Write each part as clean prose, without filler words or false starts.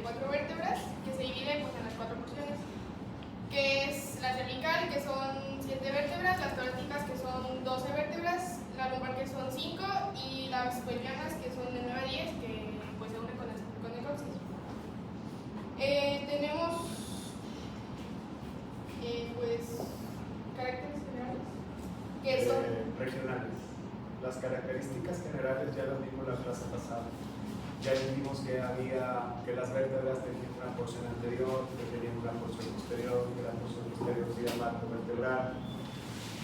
4 vértebras, que se divide pues, en las 4 porciones, que es la cervical, que son 7 vértebras, las torácicas, que son 12 vértebras, la lumbar, que son 5, y las pelvianas, que son de 9 a 10, que pues, se unen con el coxis. Tenemos pues caracteres generales, que son regionales. Las características generales ya las vimos la clase pasada. Ya vimos que las vértebras tenían una porción anterior, que tenían una porción posterior, que la porción posterior se llama arco vertebral,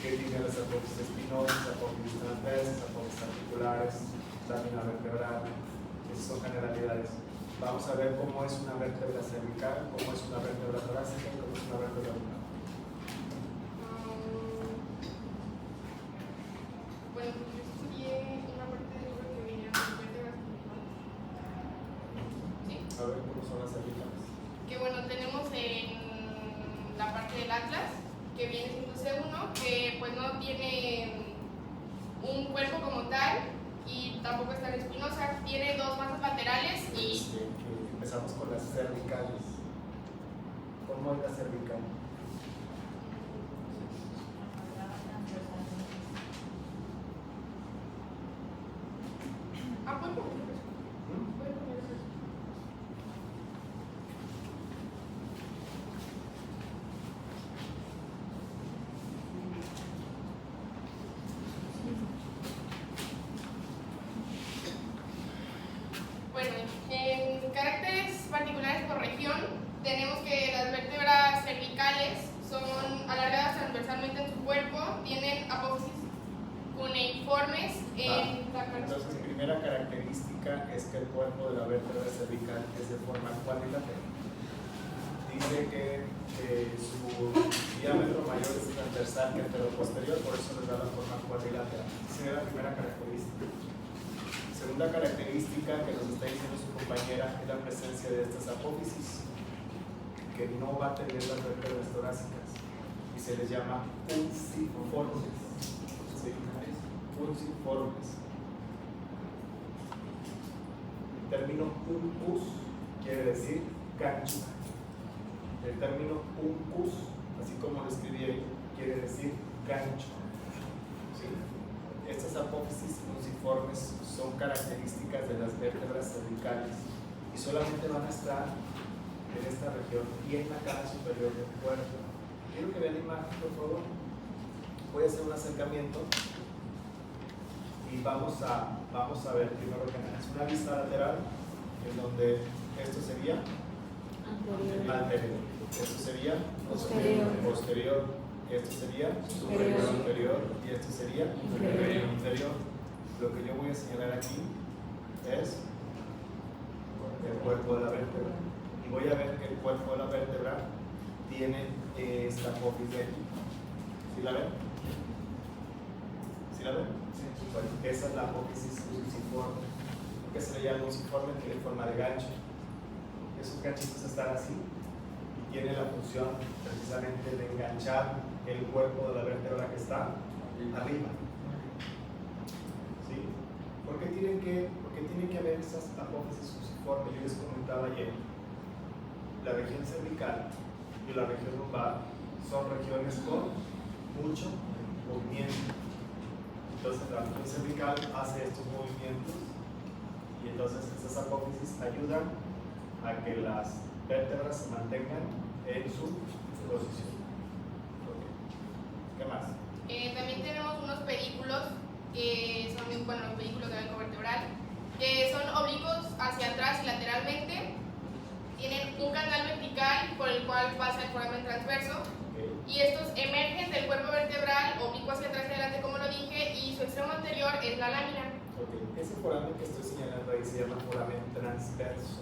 que tiene las apófisis espinosas, apófisis transversas, apófisis articulares, lámina vertebral. Esas son generalidades. Vamos a ver cómo es una vértebra cervical, cómo es una vértebra torácica y cómo es una vértebra lumbar. bueno, yo estudié una parte del libro que viene a las vértebras. ¿Sí? A ver cómo son las cervicales. Que bueno, tenemos en la parte del atlas, que viene siendo C1, que pues no tiene un cuerpo como tal y tampoco es tan espinosa, tiene 2 masas laterales y Empezamos con las cervicales. ¿Cómo es la cervical? ¿puedo poner eso? ¿Puedo poner eso? Bueno, en caracteres particulares por región, tenemos que las vértebras cervicales son alargadas transversalmente en su cuerpo, tienen apófisis cuneiformes en la cara. Entonces, primera característica es que el cuerpo de la vértebra cervical es de forma cuadrilátera. Dice que su diámetro mayor es transversal que anteroposterior, por eso les da la forma cuadrilátera. Esa es la primera característica. Segunda característica que nos está diciendo su compañera es la presencia de estas apófisis, que no va a tener las vértebras torácicas y se les llama punciformes. ¿Sí? Punciformes. El término puncus quiere decir gancho. El término puncus, así como lo escribí ahí, quiere decir gancho. ¿Sí? Estas apófisis punciformes son características de las vértebras cervicales y solamente van a estar en esta región y en la cara superior del cuerpo. Quiero que vean la imagen, por favor. Voy a hacer un acercamiento y vamos a ver primero que nada. Es una vista lateral en donde esto sería anterior, esto sería posterior, esto sería superior y esto sería inferior. Lo que yo voy a señalar aquí es el cuerpo de la vértebra y voy a ver que el cuerpo de la vértebra tiene esta apófisis de aquí. ¿Sí la ven? ¿Sí la ven? Sí. Bueno, esa es la apófisis fusiforme. ¿Por qué se le llama fusiforme? Tiene forma de gancho. Esos ganchitos están así y tienen la función precisamente de enganchar el cuerpo de la vértebra que está arriba. ¿Sí? ¿Por qué tiene que haber esas apófisis fusiformes? Yo les comentaba ayer, la región cervical y la región lumbar son regiones con mucho movimiento. Entonces la región cervical hace estos movimientos y entonces estas apófisis ayudan a que las vértebras se mantengan en su posición. Okay. ¿Qué más? También tenemos unos pedículos que son los pedículos del arco vertebral, que son oblicuos hacia atrás y lateralmente. Tienen un canal vertical por el cual pasa el foramen transverso. Y estos emergen del cuerpo vertebral, oblicuo hacia atrás y adelante, como lo dije, y su extremo anterior es la lámina. Okay. Ese foramen que estoy señalando ahí se llama foramen transverso.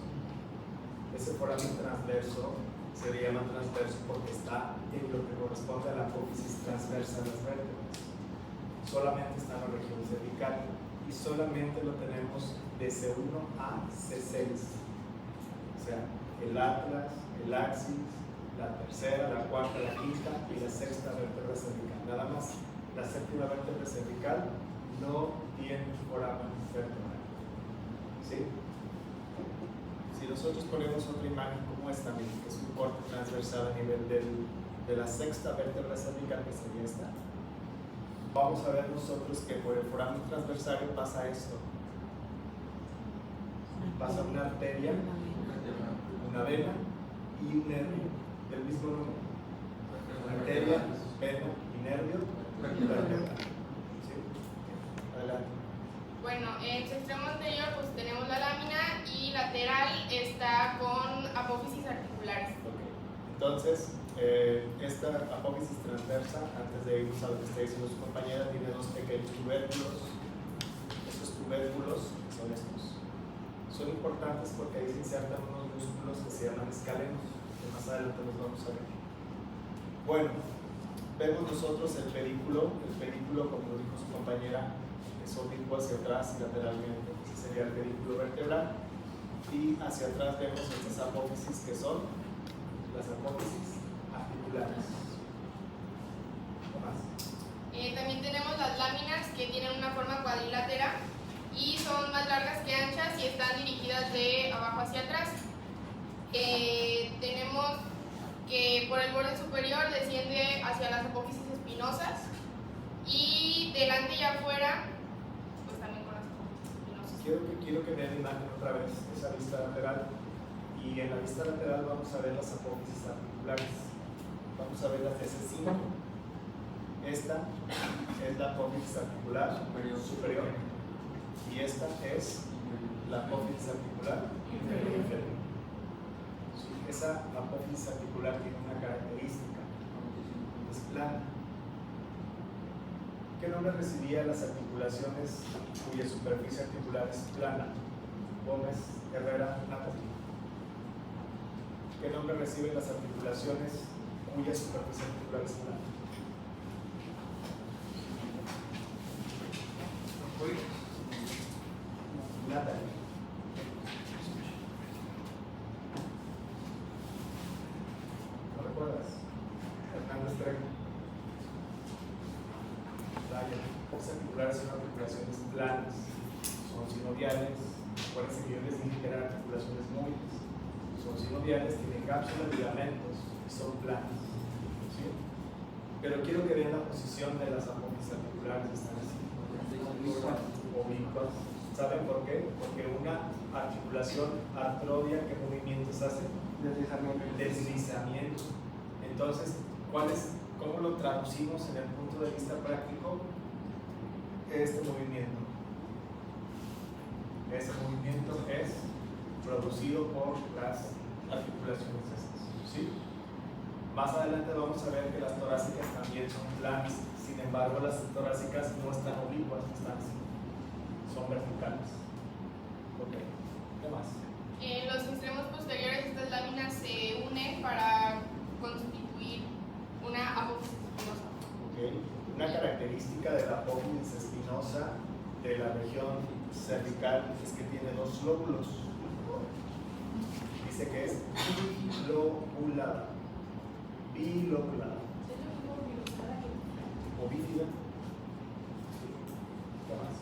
Ese foramen transverso se le llama transverso porque está en lo que corresponde a la apófisis transversa de las vértebras. Solamente está en la región cervical y solamente lo tenemos de C1 a C6. O sea, el atlas, el axis, la tercera, la cuarta, la quinta y la sexta vértebra cervical. Nada más la séptima vértebra cervical no tiene foramen vertebral. ¿Sí? ¿Sí lo nosotros ponemos otra imagen como esta, miren, que es un corte transversal a nivel de la sexta vértebra cervical, que sería esta, vamos a ver nosotros que por el foramen transversal pasa esto. Pasa una arteria, una vena y un nervio del mismo número. Arteria, vena y nervio vertebral. ¿Sí? Adelante. Bueno, en su extremo anterior pues tenemos la lámina y lateral está con apófisis articulares. Okay. Entonces, esta apófisis transversa, antes de irnos a lo que está diciendo su compañera, tiene dos pequeños tubérculos. Estos tubérculos son estos. Son importantes porque ahí se insertan unos músculos que se llaman escalenos, que más adelante los vamos a ver. Bueno, vemos nosotros el pedículo, como dijo su compañera, es oblicuo hacia atrás y lateralmente. Ese sería el pedículo vertebral. Y hacia atrás vemos estas apófisis que son las apófisis articulares. ¿Qué más? También tenemos las láminas que tienen una forma cuadrilátera y son más largas que anchas y están dirigidas de abajo hacia atrás. Tenemos que por el borde superior desciende hacia las apófisis espinosas y delante y afuera pues también con las apófisis espinosas. Quiero que vean la imagen otra vez, esa vista lateral, y en la vista lateral vamos a ver las apófisis articulares, vamos a ver las de C5. Esta es la apófisis articular superior y esta es la apófisis articular inferior. Sí, esa apófisis articular tiene una característica, es plana. ¿Qué nombre recibía las articulaciones cuya superficie articular es plana? Gómez, Herrera, Natalie. ¿Qué nombre reciben las articulaciones cuya superficie articular es plana? Natalie. ¿No recuerdas? Hernández Trejo. Las articulares son articulaciones planas, son sinoviales. Acuérdense que yo les dije que eran articulaciones móviles. Son sinoviales, tienen cápsulas, ligamentos y son planas. ¿Sí? Pero quiero que vean la posición de las apófisis articulares, están así. Oblicuas. ¿Saben por qué? Porque una articulación artrodia, ¿qué movimientos hace? Deslizamiento. Entonces, ¿cómo lo traducimos en el punto de vista práctico? Este movimiento. Ese movimiento es producido por las articulaciones estas. ¿Sí? Más adelante vamos a ver que las torácicas también son planas. Sin embargo, las torácicas no están oblicuas, están así. Son verticales. Ok, ¿qué más? En los extremos posteriores estas láminas se unen para constituir una apófisis espinosa. Okay. Una característica de la apófisis espinosa de la región cervical es que tiene dos lóbulos. Dice que es bilobulada. Bilobulada. O bífida. ¿Qué más?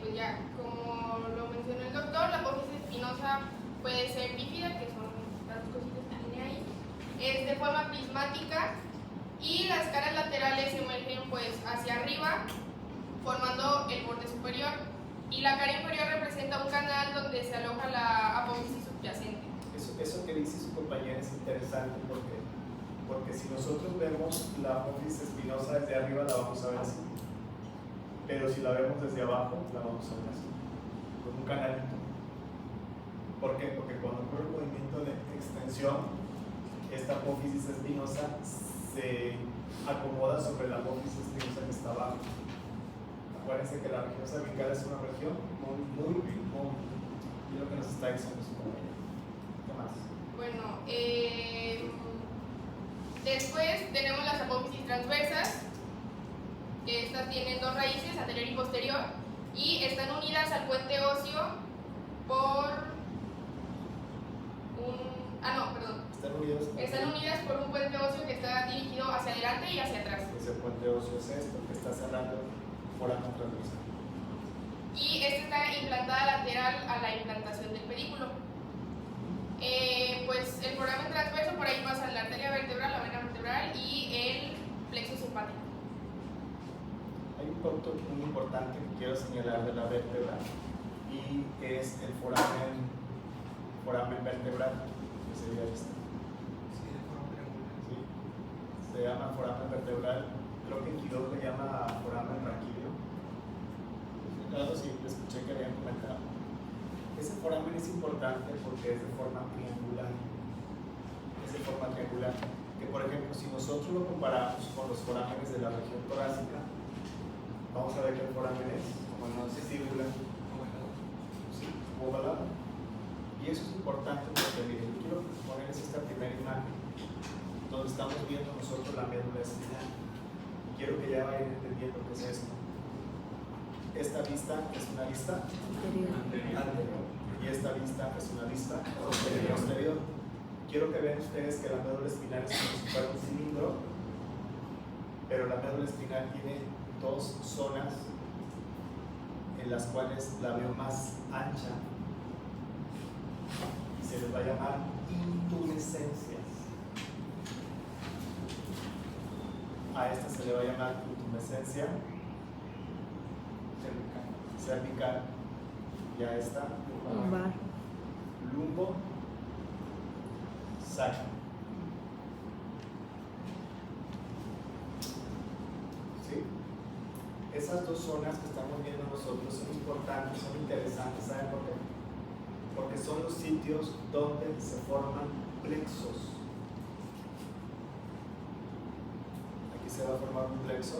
Pues ya, como lo mencionó el doctor, la apófisis espinosa puede ser bífida, que son las dos cositas que tiene ahí, es de forma prismática y las caras laterales emergen pues hacia arriba formando el borde superior y la cara inferior representa un canal donde se aloja la apófisis subyacente. Eso que dice su compañera es interesante porque si nosotros vemos la apófisis espinosa desde arriba la vamos a ver así, pero si la vemos desde abajo la vamos a ver así, con un canalito. ¿Por qué? Porque cuando ocurre el movimiento de extensión, esta apófisis espinosa se acomoda sobre la apófisis espinosa que está abajo. Acuérdense que la región cervical es una región muy y lo que nos está diciendo su compañero. ¿Qué más? Bueno, después tenemos las apófisis transversas, que estas tienen dos raíces, anterior y posterior, y están unidas al puente óseo por Están unidas por un puente óseo que está dirigido hacia adelante y hacia atrás. Ese puente óseo es esto, que está cerrando foramen transversal. Y esta está implantada lateral a la implantación del pedículo. el foramen transverso, por ahí pasa la arteria vertebral, la vena vertebral y el plexo simpático. Hay un punto muy importante que quiero señalar de la vértebra y es el foramen vertebral, que sería este. ¿Sí? Se llama foramen vertebral, creo que en Quirós le llama foramen raquídeo. Claro, sí, escuché que habían comentado. Ese foramen es importante porque es de forma triangular. Es de forma triangular. Que por ejemplo, si nosotros lo comparamos con los forámenes de la región torácica, vamos a ver que el foramen es circular, sí, ovalado. Y eso es importante porque miren, yo quiero ponerles esta primera imagen donde estamos viendo nosotros la médula espinal. Quiero que ya vayan entendiendo qué es esto. Esta vista es una vista anterior y esta vista es una vista posterior. Quiero que vean ustedes que la médula espinal es como si fuera un cilindro, pero la médula espinal tiene dos zonas en las cuales la veo más ancha y se les va a llamar intumescencias. A esta se le va a llamar intumescencia cervical y a esta lumbo sacro. ¿Sí? Esas dos zonas que estamos viendo nosotros son importantes, son interesantes. ¿Saben por qué? Porque son los sitios donde se forman plexos. Aquí se va a formar un plexo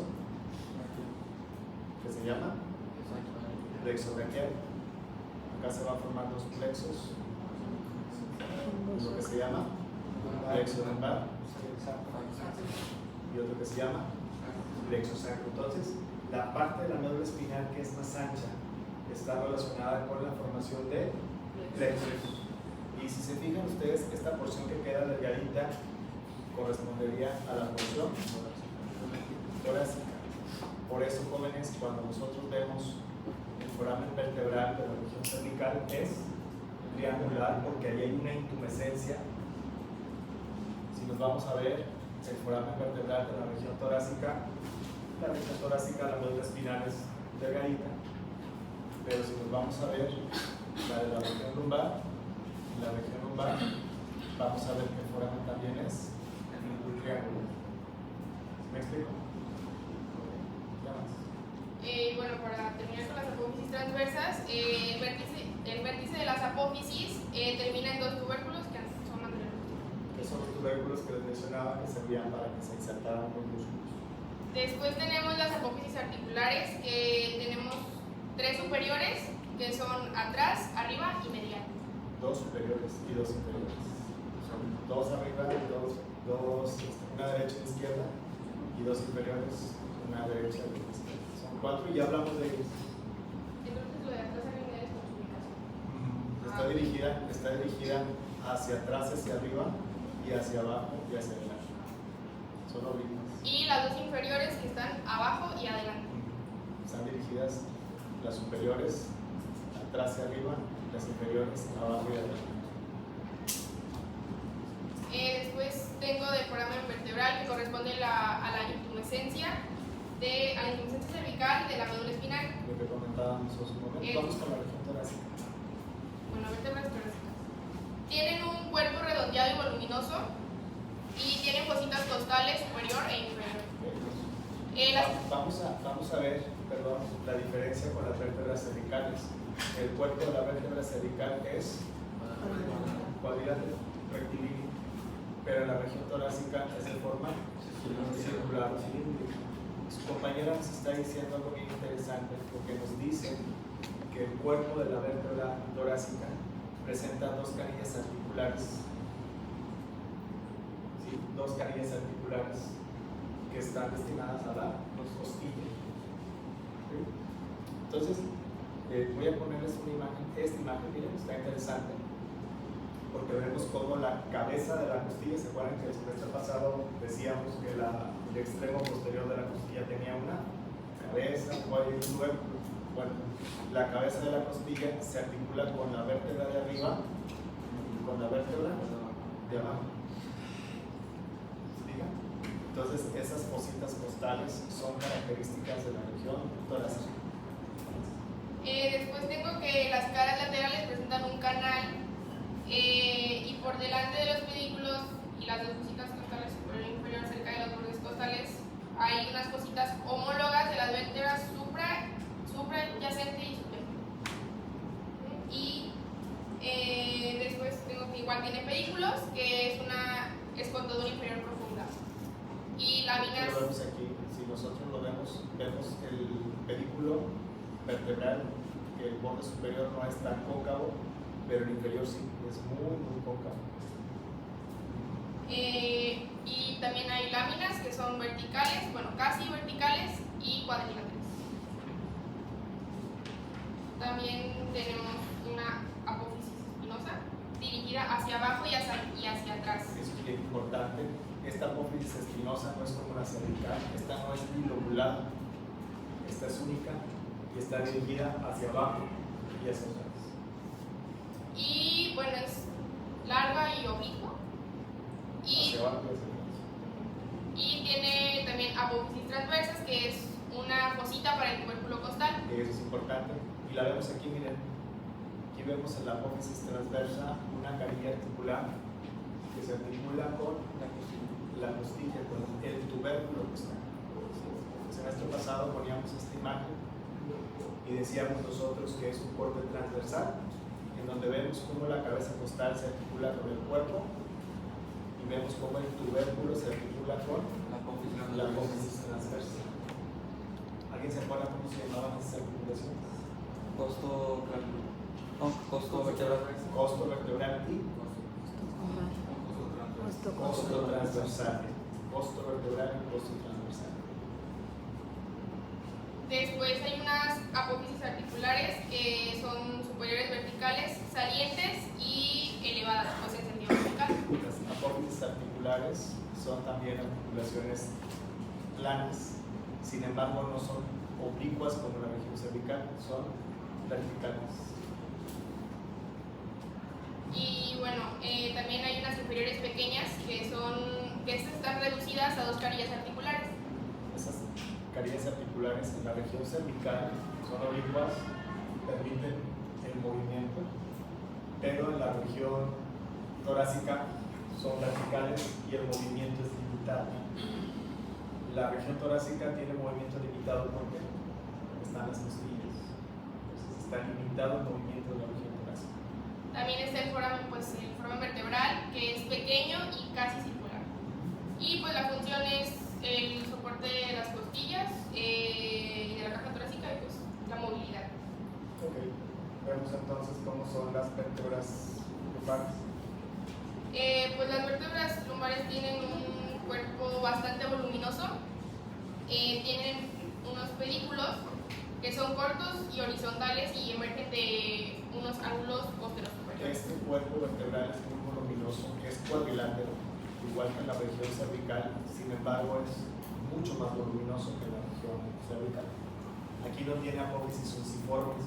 que se llama plexo braquial. Acá se va a formar dos plexos, lo que se llama plexo lumbar y otro que se llama plexo sacro. Entonces, la parte de la médula espinal que es más ancha está relacionada con la formación de plexos. Y si se fijan ustedes, esta porción que queda delgadita correspondería a la porción torácica. Por eso, jóvenes, cuando nosotros vemos el foramen vertebral de la región cervical es triangular porque ahí hay una intumescencia. Si nos vamos a ver el foramen vertebral de la región torácica, la médula espinal es delgadita, pero si nos vamos a ver la de la región lumbar, vamos a ver que el foramen también es un triángulo. ¿Me explico? Bueno, para terminar con las apófisis transversas, el vértice de las apófisis termina en dos tubérculos que son anteriores. Que son los tubérculos que les mencionaba que servían para que se insertaran los músculos. Después tenemos las apófisis articulares, que tenemos tres superiores, que son atrás, arriba y medial. Dos superiores y dos inferiores. Son dos arriba y dos, una derecha y una izquierda, y dos inferiores, una derecha y una izquierda. Son cuatro y ya hablamos de ellos. Entonces lo de atrás arriba y medial es con su ubicación. Está dirigida hacia atrás, hacia arriba, y hacia abajo y hacia adelante. Son oblicuas. Y las dos inferiores que están abajo y adelante. Están dirigidas las superiores atrás y arriba, las inferiores abajo y adelante. Después tengo del foramen vertebral, que corresponde a la intumescencia cervical de la médula espinal. Lo que comentábamos hace un momento. Vamos con la región torácica. Bueno, vértebras torácicas. Tienen un cuerpo redondeado y voluminoso y tienen fositas costales superior e inferior. Vamos a ver, la diferencia con las vértebras cervicales. El cuerpo de la vértebra cervical es cuadrilátero, rectilíneo, pero en la región torácica es de forma circular, cilíndrica. Su compañera nos está diciendo algo bien interesante, porque nos dice que el cuerpo de la vértebra torácica presenta dos canillas articulares. ¿Sí? Dos canillas articulares que están destinadas a la costilla. ¿Sí? Entonces, voy a ponerles una imagen. Esta imagen, miren, está interesante, porque vemos cómo la cabeza de la costilla, ¿se acuerdan que el semestre pasado decíamos que el extremo posterior de la costilla tenía una cabeza, cuello y un tubérculo? Bueno, la cabeza de la costilla se articula con la vértebra de arriba y con la vértebra de abajo. ¿Explica? Entonces, esas fositas costales son características de la región torácica. Después tengo que las caras laterales presentan un canal y por delante de los pedículos y las dos fositas costales superior e inferior cerca de los bordes costales hay unas fositas homólogas de las vértebras suprayacente y superior. Y después tengo que igual tiene pedículos, que es una escotadura inferior profunda. Y láminas. Lo vemos aquí, si nosotros lo vemos, vemos el pedículo vertebral, que el borde superior no es tan cóncavo, pero el inferior sí, es muy cóncavo. Y también hay láminas que son verticales, bueno, casi verticales y cuadriláteras. También tenemos una apófisis espinosa dirigida hacia abajo y hacia atrás. Eso es bien importante. Esta apófisis espinosa no es como la cervical, esta no es bilobulada, esta es única y está dirigida hacia abajo y hacia atrás. Y bueno, es larga y oblicua. Hacia abajo y hacia atrás. Y tiene también apófisis transversas, que es una fosita para el tubérculo costal. Eso es importante. Y la vemos aquí, miren. Aquí vemos en la apófisis transversa una carilla articular que se articula con la costilla, con el tubérculo costal. El semestre pasado poníamos esta imagen y decíamos nosotros que es un corte transversal, en donde vemos cómo la cabeza costal se articula con el cuerpo y vemos cómo el tubérculo se articula con la apófisis transversa. ¿Alguien se acuerda cómo se llamaban esas articulaciones? Costo vertebral. Costo vertebral y costo transversal. Costo vertebral y costo transversal. Después hay unas apófisis articulares que son superiores verticales, salientes y elevadas, pues en sentido vertical. Las apófisis articulares son también articulaciones planas, sin embargo no son oblicuas como la región cervical, son verticales. Y bueno, también hay unas inferiores pequeñas que están reducidas a dos carillas articulares. Esas carillas articulares en la región cervical son oblicuas, permiten el movimiento, pero en la región torácica son verticales y el movimiento es limitado. La región torácica tiene movimiento limitado porque están las costillas, entonces está limitado el movimiento de la región torácica. También está el foramen vertebral, que es pequeño y casi circular. Y pues la función es el soporte de las costillas y de la caja torácica y pues la movilidad. Ok, vemos entonces cómo son las vértebras lumbares. Pues las vértebras lumbares tienen un cuerpo bastante voluminoso, tienen unos pedículos que son cortos y horizontales y emergen de unos ángulos posteros superiores. Este cuerpo vertebral es muy voluminoso, es cuadrilátero, igual que en la región cervical, sin embargo es mucho más voluminoso que en la región cervical. Aquí no tiene apófisis fusiformes,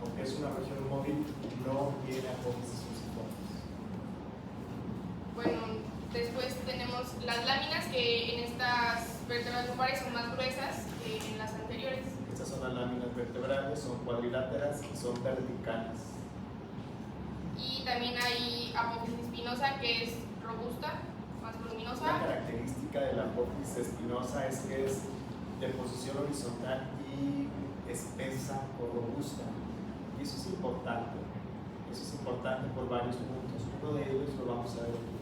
aunque es una región móvil, no tiene apófisis fusiformes. Bueno, después tenemos las láminas, que en estas vértebras lumbares son más gruesas que en las anteriores. Estas son las láminas vertebrales, son cuadriláteras y son verticales. Y también hay apófisis espinosa, que es robusta, más voluminosa. Una característica de la apófisis espinosa es que es de posición horizontal y espesa o robusta. Y eso es importante. Eso es importante por varios puntos. Uno de ellos lo vamos a ver aquí.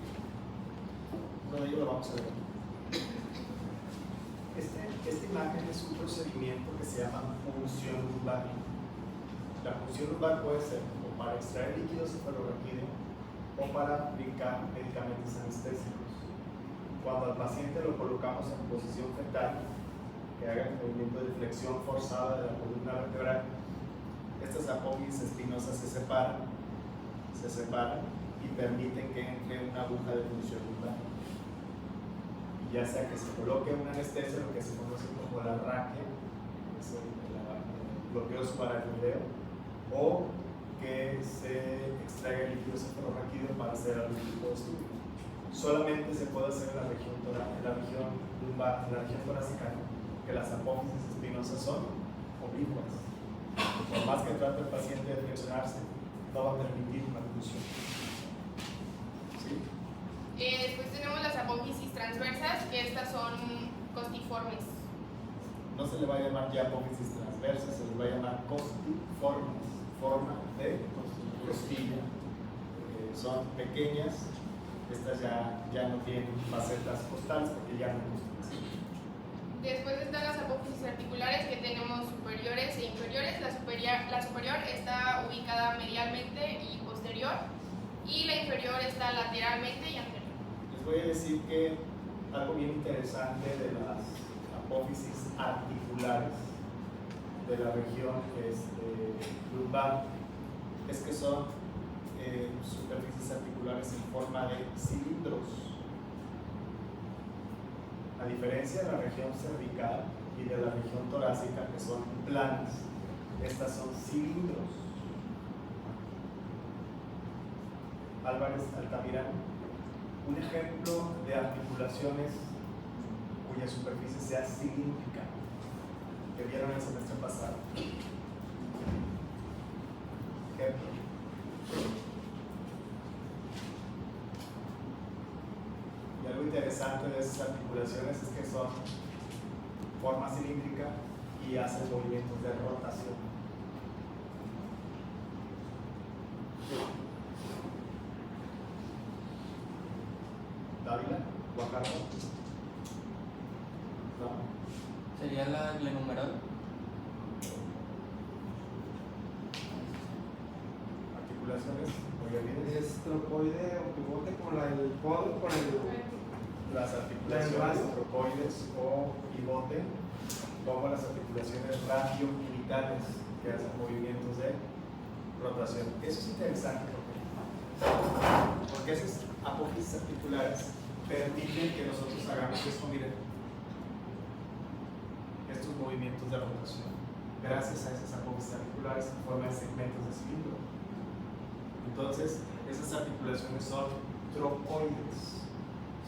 Esta imagen es un procedimiento que se llama punción lumbar. La punción lumbar puede ser o para extraer líquido cefalorraquídeo o para aplicar medicamentos anestésicos. Cuando al paciente lo colocamos en posición fetal, que haga el movimiento de flexión forzada de la columna vertebral, estas apófisis espinosas se separan y permiten que entre una aguja de punción lumbar. Y ya sea que se coloque una anestesia, lo que se conoce como la raquia, es el bloqueo subaracnoideo, o que se extraiga el líquido cefalorraquídeo para hacer algún tipo de estudio. solamente se puede hacer en la región lumbar, en la región torácica, que las apófisis espinosas son oblicuas. Por más que trate el paciente de flexionarse, no va a permitir una oclusión. ¿Sí? Después tenemos las apófisis transversas, que estas son costiformes. No se le va a llamar ya apófisis transversas, se les va a llamar costiformes, forma de costilla. Son pequeñas, estas ya no tienen facetas costales porque ya no costas. Después están las apófisis articulares, que tenemos superiores e inferiores. La superior está ubicada medialmente y posterior, y la inferior está lateralmente y anterior. Les voy a decir que algo bien interesante de las apófisis articulares de la región lumbar es que son superficies articulares en forma de cilindros. A diferencia de la región cervical y de la región torácica, que son planas, estas son cilindros. Álvarez Altamirano, un ejemplo de articulaciones cuya superficie sea cilíndrica, que vieron el semestre pasado. Ejemplo. Y algo interesante de esas articulaciones es que son forma cilíndrica y hacen movimientos de rotación. Dávila, Guajardo. ¿No? ¿Sería la glenumeral? Articulaciones, Es trocoide o pivote con el codo, con las articulaciones trocoides o pivote, como las articulaciones radiogenitales que hacen movimientos de rotación. Eso es interesante porque esas apófisis articulares permiten que nosotros hagamos esto, miren, estos movimientos de rotación gracias a esas apófisis articulares en forma de segmentos de cilindro. Entonces, esas articulaciones son trocoides,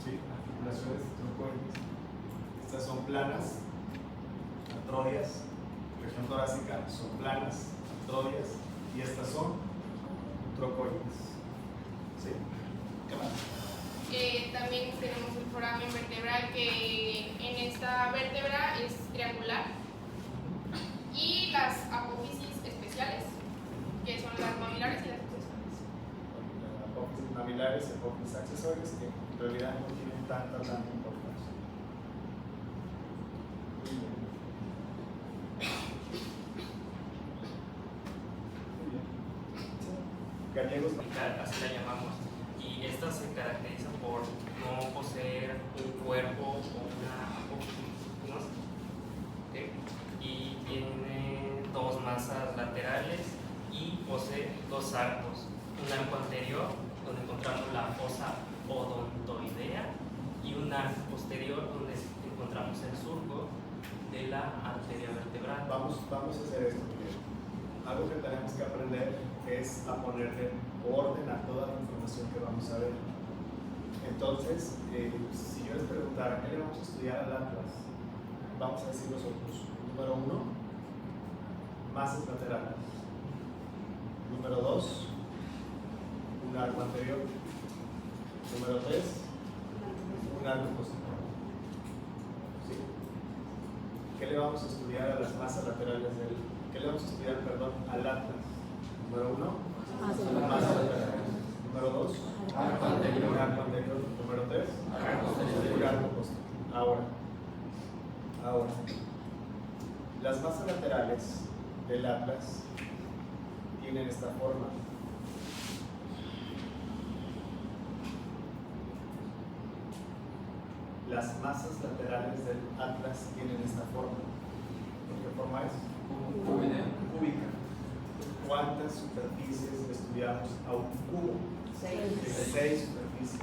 ¿sí? Articulaciones trocoides. Estas son planas, artrodias, región torácica son planas, artrodias, y estas son trocoides. ¿Sí? ¿Qué más? También tenemos el foramen vertebral, que en esta vértebra es triangular, y las apófisis especiales, que son las mamilares y las accesorias. Apófisis mamilares y apófisis accesorias, que en realidad no tienen tanta importancia. Muy bien. Gallegos. Así la llamamos, y esta se caracteriza por no poseer un cuerpo o una apófisis, ¿okay? Y tiene dos masas laterales y posee dos arcos, un arco anterior donde encontramos la fosa odontoidea y un arco posterior donde encontramos el surco de la arteria vertebral. Vamos a hacer esto primero. Algo que tenemos que aprender es a ponerle orden a toda la información que vamos a ver. Entonces, si yo les preguntara qué le vamos a estudiar al atlas, vamos a decir nosotros: número 1, masas laterales; número 2, un arco anterior; número 3, un arco posterior. ¿Sí? ¿Qué le vamos a estudiar a las masas laterales ¿qué le vamos a estudiar, perdón, al atlas? Número 1, masas laterales; número 2, Arco anterior. un arco anterior; número 3, un arco posterior. Ahora, las masas laterales del atlas tienen esta forma. Las masas laterales del atlas tienen esta forma. ¿Qué forma es? Cúbica. ¿Cuántas superficies estudiamos a un cubo? 6 superficies.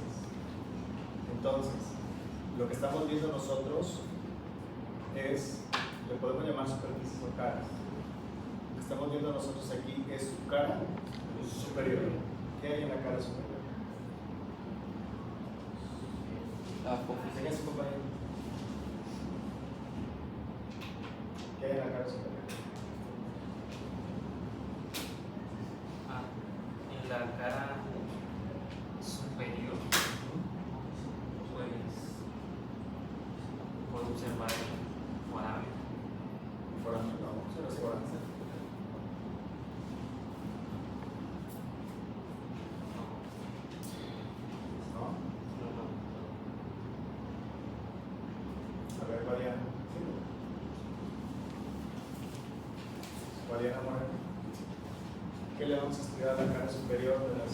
Entonces, lo que estamos viendo nosotros es, le podemos llamar superficies o caras. Lo que estamos viendo nosotros aquí es su cara superior. ¿Qué hay en la cara superior? La apófisis. Enseña a su compañero. ¿Qué hay en la cara superior? En la cara superior, pues puedo observar el foramen. Foramen, no, se lo sé foramen. ¿No? A ver, Mariana. Mariana Moreno. ¿Qué le vamos a estudiar a la cara superior de las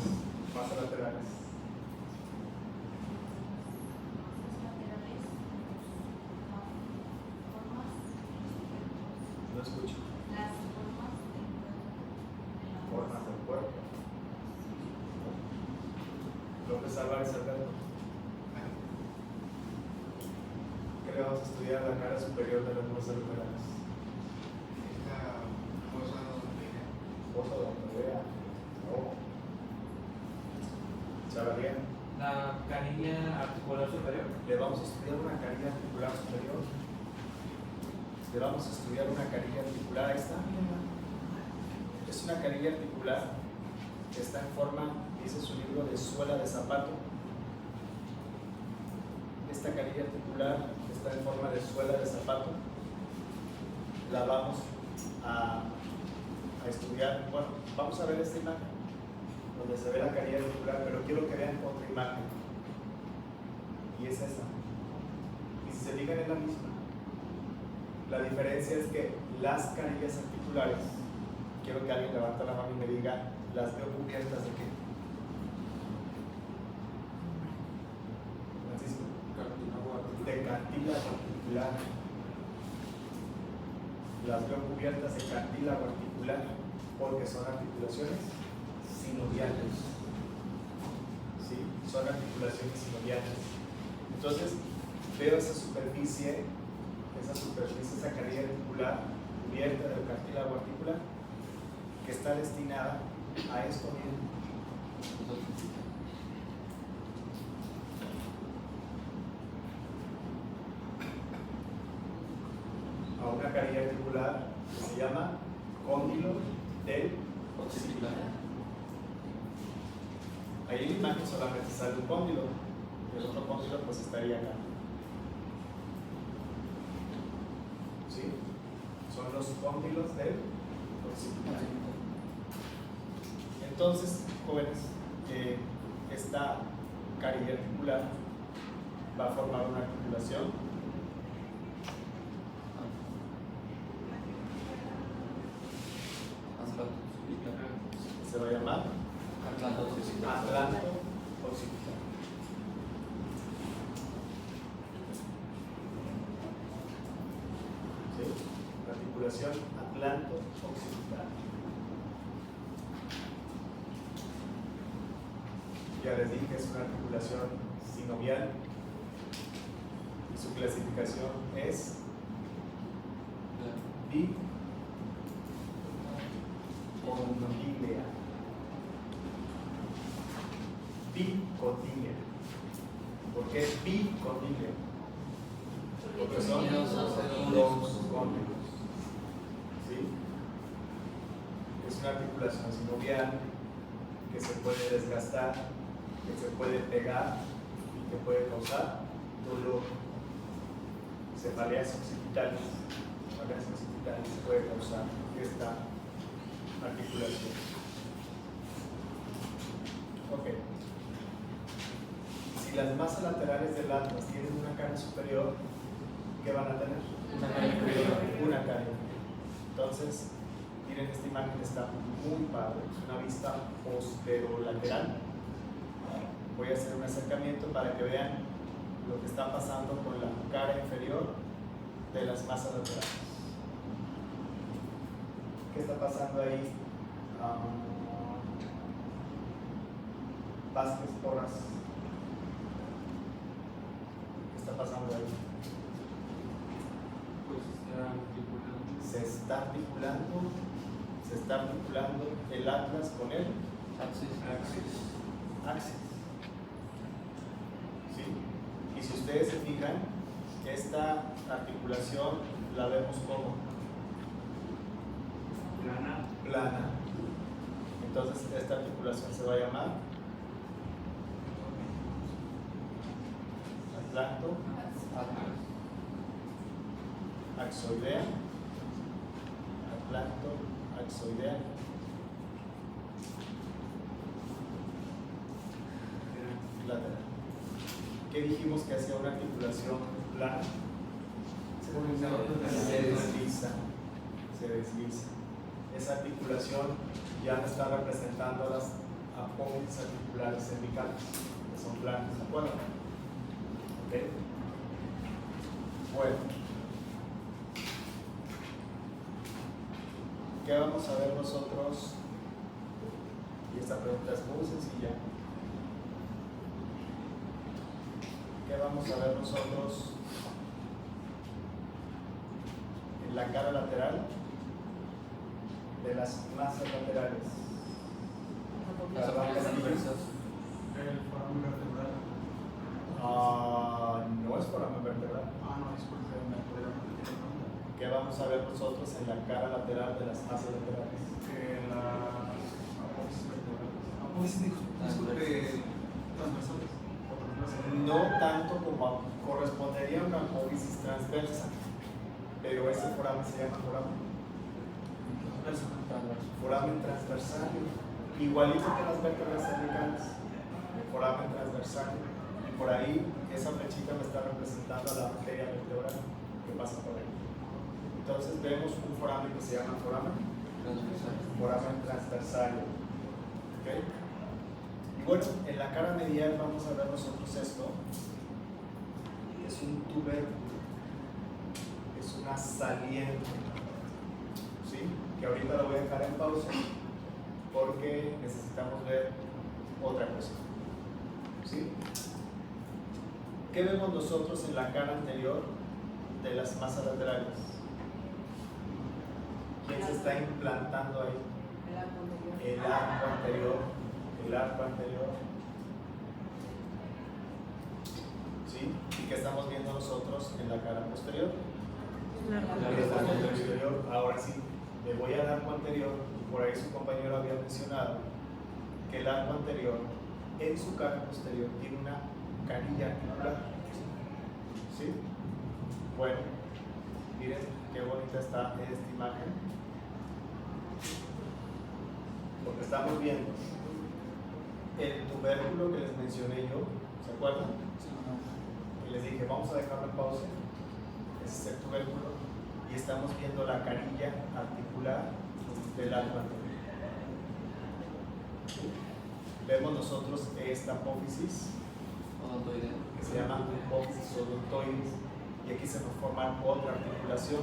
masas laterales? No escucho. Formas del cuerpo. López Álvarez Alberto. ¿Qué le vamos a estudiar a la cara superior de las masas laterales? Fosa donde vea. No. Chavarría. La canilla articular superior. Le vamos a estudiar una canilla articular superior. Le vamos a estudiar una canilla articular. Ahí está, mira. Es una canilla articular que está en forma, dice su libro, de suela de zapato. Esta canilla articular está en forma de suela de zapato. La vamos a estudiar. Bueno, vamos a ver esta imagen donde se ve la canilla articular, pero quiero que vean otra imagen, y es esta. Y si se fijan, es la misma. La diferencia es que las canillas articulares, quiero que alguien levante la mano y me diga, las veo cubiertas de qué. Francisco. De cartílago articular. Las veo cubiertas de cartílago articular porque son articulaciones sinoviales. ¿Sí? Son articulaciones sinoviales. Entonces, veo esa superficie, esa canilla articular cubierta del cartílago articular que está destinada a esto mismo. A una canilla articular que se llama cóndilo del occipital. Ahí en la imagen solamente sale un cóndilo, el otro cóndilo pues estaría acá. ¿Sí? Son los cóndilos del occipital. Entonces, jóvenes, esta canilla articular va a formar una articulación se va a llamar atlanto occipital. ¿Sí? La articulación atlanto occipital. Ya les dije que es una articulación sinovial y su clasificación es bicondilea. Bicondilea. ¿Por qué bicondilea? Porque son dos cóndilos. ¿Sí? Es una articulación sinovial que se puede desgastar, que se puede pegar y que puede causar dolor. Cefaleas occipitales. Cefaleas occipitales puede causar esta articulación. Ok. Si las masas laterales del atlas tienen una cara superior, ¿qué van a tener? Una cara inferior. Una cara inferior. Entonces, miren, esta imagen está muy padre. Es una vista posterolateral. Voy a hacer un acercamiento para que vean lo que está pasando con la cara inferior de las masas laterales. ¿Qué está pasando ahí? Vázquez Porras. ¿Qué está pasando ahí? Pues Se está articulando el atlas con el axis. ¿Sí? Y si ustedes ustedes se fijan, esta articulación la vemos como plana. Entonces esta articulación se va a llamar atlanto axoidea, atlanto axoidea, lateral. ¿Qué dijimos que hacía una articulación plana? Se desliza. Esa articulación ya no está representando las apófisis articulares cervicales, que son planas, ¿de acuerdo? ¿Ok? Bueno. ¿Qué vamos a ver nosotros? Y esta pregunta es muy sencilla. ¿Qué vamos a ver nosotros en la cara lateral de las masas laterales? Las apófisis inversas. El foramen vertebral. No es foramen vertebral. No, disculpe, me podría repetir la pregunta. ¿Qué vamos a ver nosotros en la cara lateral de las masas laterales? La apófisis vertebral. Disculpe, transversales. O transversales. No tanto como correspondería a una apófisis transversa, pero ese foramen se llama foramen transversal, igualito que las vértebras cervicales, foramen transversal, y por ahí esa flechita me está representando a la arteria vertebral que pasa por ahí. Entonces vemos un foramen que se llama foramen transversal. ¿Okay? Y bueno, en la cara medial vamos a ver nosotros esto. Es un tubérculo, es una saliente, ¿sí? Que ahorita lo voy a dejar en pausa porque necesitamos ver otra cosa, ¿sí? ¿Qué vemos nosotros en la cara anterior de las masas laterales? ¿Quién se está implantando ahí? El arco anterior. El arco anterior. ¿Sí? ¿Y qué estamos viendo nosotros en la cara posterior? El arco posterior. Ahora sí, le voy al arco anterior. Por ahí su compañero había mencionado que el arco anterior en su cara posterior tiene una canilla articular. ¿Sí? Bueno, miren qué bonita está esta imagen. Porque estamos viendo el tubérculo que les mencioné yo, ¿se acuerdan? Y les dije, vamos a dejarlo en pausa. Ese es el tubérculo. Y estamos viendo la canilla articular del arco anterior. Vemos nosotros esta apófisis que se llama apófisis odontoides, y aquí se va a formar otra articulación.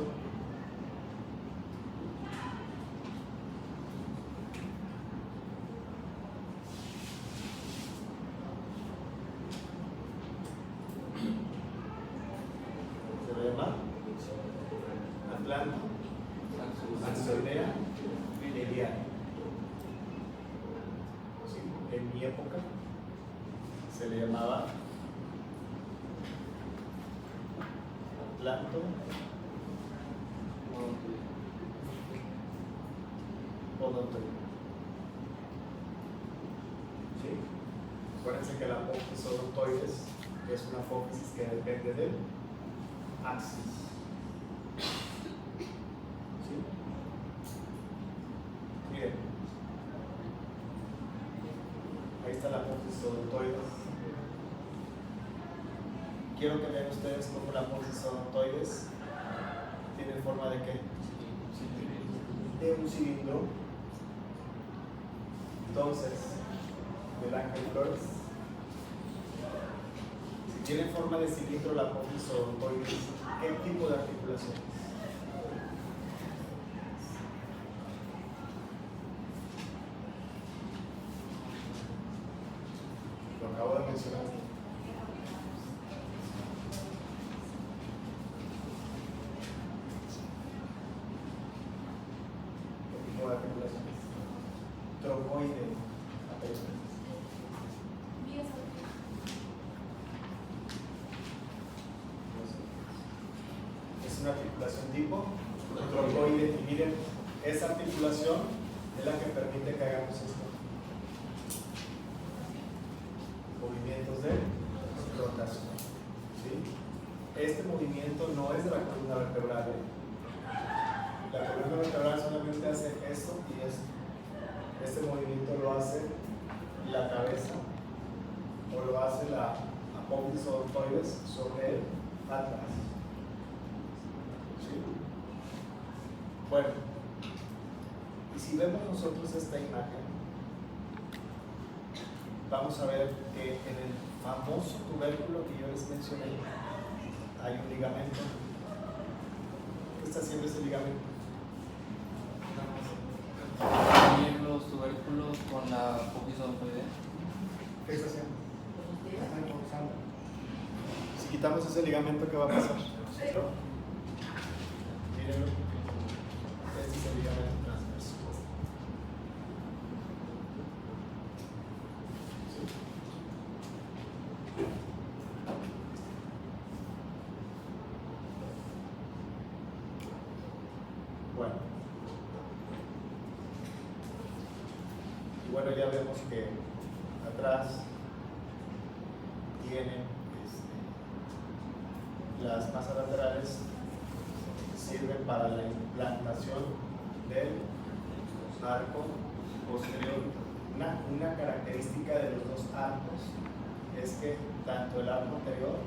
Se va a llamar atlanto axoidea biliar. ¿Sí? En mi época se le llamaba atlanto odontoide. ¿Sí? Acuérdense que la apófisis odontoides es una apófisis que depende del axis. ¿Sí? Miren, ahí está la apófisis odontoides. Quiero que vean ustedes cómo la apófisis odontoides tiene forma de qué? De un cilindro. Entonces, del Ángel Flores, si tiene forma de cilindro la apófisis odontoides, ¿qué tipo de articulación? Lo acabo de mencionar. ¿Qué tipo de articulación? Trocoide. una articulación tipo trocoide. Y miren, esa articulación es la que permite que hagamos esto. Movimientos de rotación. ¿Sí? Este movimiento no es de la columna vertebral. La columna vertebral solamente hace esto y esto. Este movimiento lo hace la cabeza o lo hace la apófisis odontoides sobre el atlas. ¿Sí? Bueno, y si vemos nosotros esta imagen, vamos a ver que en el famoso tubérculo que yo les mencioné hay un ligamento. ¿Qué está haciendo ese ligamento? Unir los tubérculos con la apófisis odontoidea. ¿Qué está haciendo? Está impulsando. Si quitamos ese ligamento, ¿qué va a pasar? Mírenlo. Este es el ligamento transverso. ¿Sí? Bueno. Y bueno, ya vemos que atrás tienen las masas laterales, sirven para la implantación del arco posterior. Una característica de los dos arcos es que tanto el arco anterior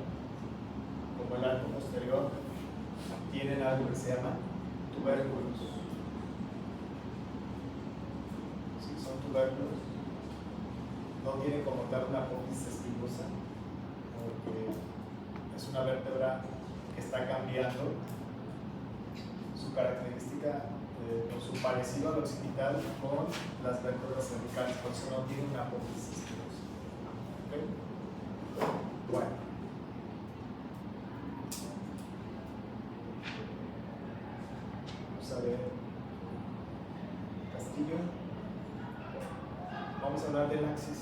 como el arco posterior tienen algo que se llama tubérculos. ¿Sí? Son tubérculos. No tienen como tal una apófisis espigosa, porque es una vértebra que está cambiando su característica o su parecido al occipital con las vértebras cervicales, por eso no tiene una apófisis espigosa. ¿Okay? Bueno. Vamos a ver Castillo. Vamos a hablar del axis.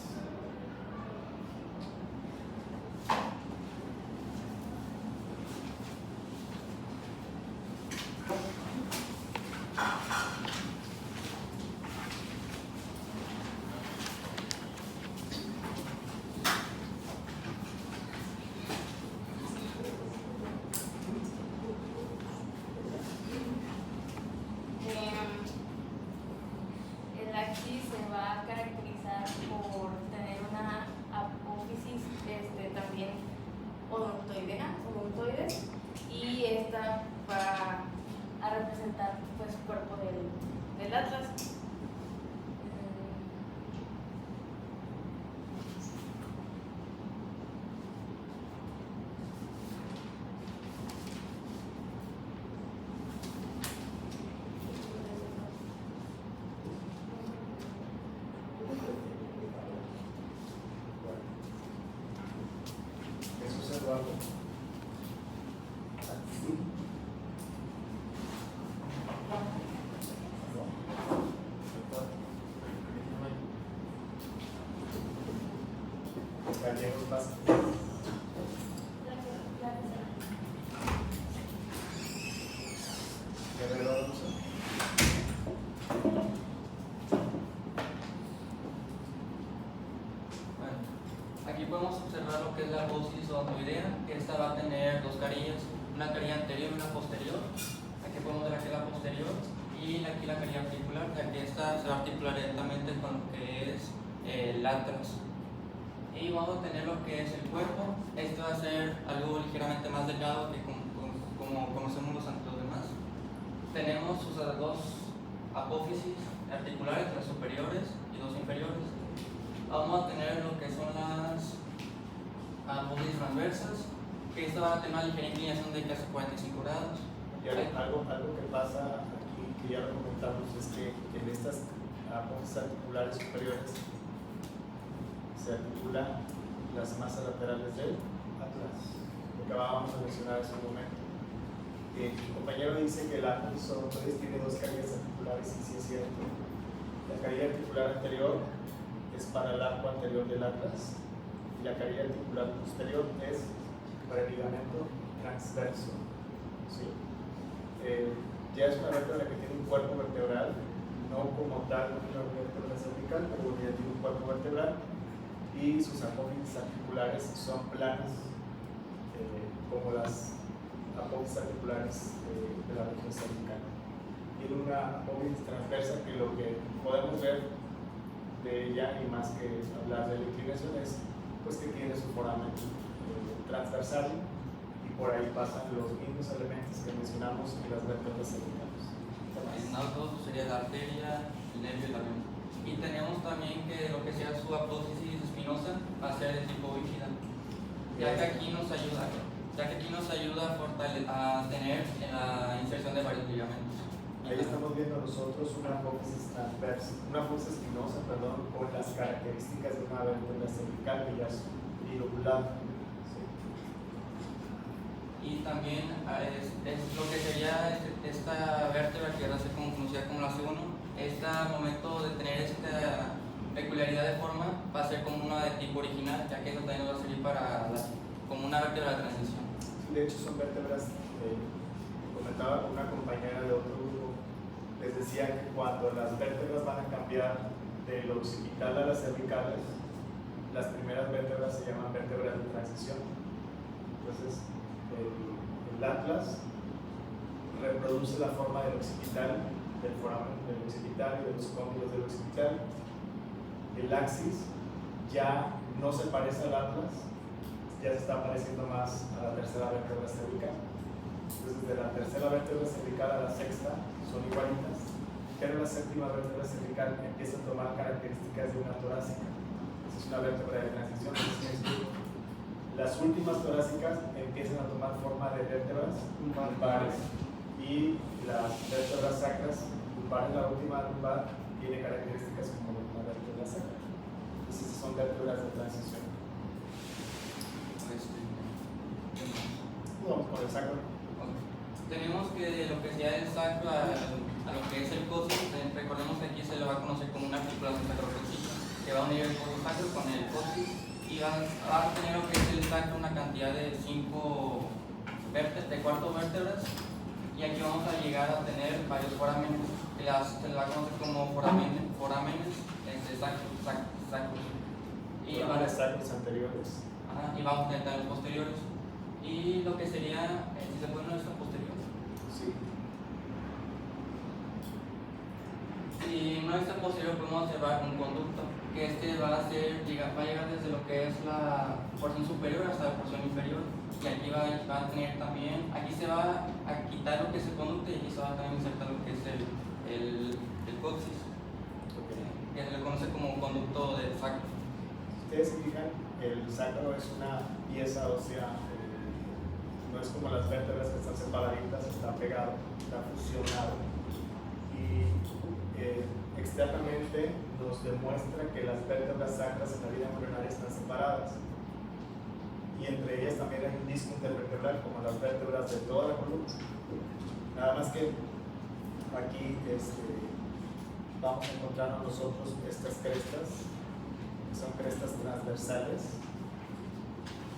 El axis se va a caracterizar por tener una apófisis también odontoides, y esta va a representar pues cuerpo del atlas. Jesús Eduardo. Gallegos Vázquez. Guerrero Alonso. Bueno, aquí podemos observar lo que es la apófisis odontoidea, que esta va a tener dos carillas, una carilla anterior y una posterior. Aquí podemos ver aquí la posterior y aquí la carilla articular, ya que esta se va a articular directamente con lo que es el atlas. Y vamos a tener lo que es el cuerpo. Este va a ser algo ligeramente más delgado que como conocemos los demás. Tenemos sus dos apófisis articulares, las superiores y dos inferiores. Vamos a tener lo que son las apófisis transversas, que esta va a tener una ligera inclinación de casi 45 grados. Y algo que pasa aquí, que ya lo comentamos, es que en estas apófisis articulares superiores se articulan las masas laterales del atlas, lo que acabábamos de mencionar hace un momento. Mi compañero dice que la apófisis odontoides tiene dos carillas articulares, y sí es cierto. La carilla articular anterior es para el arco anterior del atlas y la carilla articular posterior es para el ligamento transverso. ¿Sí? ya es una vértebra que tiene un cuerpo vertebral, no como tal una vértebra cervical, pero ya tiene un cuerpo vertebral y sus apófisis articulares son planas, como las apófisis articulares de la región cervical. Tiene una apófisis transversa que lo que podemos ver de ella, y más que hablar de la inclinación, es pues que tiene su foramen transversal, y por ahí pasan los mismos elementos que mencionamos en las vértebras cervicales. El naudo sería la arteria, el nervio y la vena. Y tenemos también que lo que sea su apófisis espinosa va a ser de tipo bífida, ya que aquí nos ayuda a tener la inserción de varios ligamentos. Ahí estamos viendo nosotros una apófisis transversa, una apófisis espinosa, perdón, con las características de una vértebra cervical que ya es bilobulada. Y también es lo que sería esta vértebra que ahora se conocida como la C1. Al momento de tener esta peculiaridad de forma, va a ser como una de tipo original, ya que eso también nos va a servir como una vértebra de transición. Sí, de hecho son vértebras, comentaba con una compañera de otro grupo, les decía que cuando las vértebras van a cambiar de lo occipital a las cervicales, las primeras vértebras se llaman vértebras de transición. Entonces, el atlas reproduce la forma del occipital, del foramen del occipital y de los cóndilos del occipital. El axis ya no se parece al atlas, ya se está pareciendo más a la tercera vértebra cervical. Entonces, de la tercera vértebra cervical a la sexta son igualitas, pero la séptima vértebra cervical empieza a tomar características de una torácica. Esa es una vértebra de transición. Las últimas torácicas empiezan a tomar forma de vértebras lumbares, y las vértebras sacras lumbares, la última lumbar, tiene características como una vértebra sacra. Entonces, esas son vértebras de transición. Vamos con el sacro. Tenemos que lo que sea el sacro a lo que es el coxis, recordemos que aquí se le va a conocer como una articulación sacrocoxígea, que va a unir el coxis sacro con el coxis, y va a tener lo que es el sacro una cantidad de 5 vértebras, y aquí vamos a llegar a tener varios forámenes, que se le va a conocer como forámenes sacros. Y van a estar los anteriores. Y vamos a tener también los posteriores. Y lo que sería, si se pone nuestro posterior. Sí. Si no está posterior, podemos observar un conducto, que va a llegar desde lo que es la porción superior hasta la porción inferior. Y aquí va a tener también, aquí se va a quitar lo que es el conducto, y aquí se va a también insertar lo que es el coxis, que se le conoce como conducto del sacro. Ustedes se fijan, el sacro es una pieza ósea, no es como las vértebras que están separaditas, está pegado, está fusionado, y externamente nos demuestra que las vértebras sacras en la vida embrionaria están separadas, y entre ellas también hay un disco intervertebral como las vértebras de toda la columna. Nada más que aquí vamos a encontrar nosotros estas crestas, que son crestas transversales,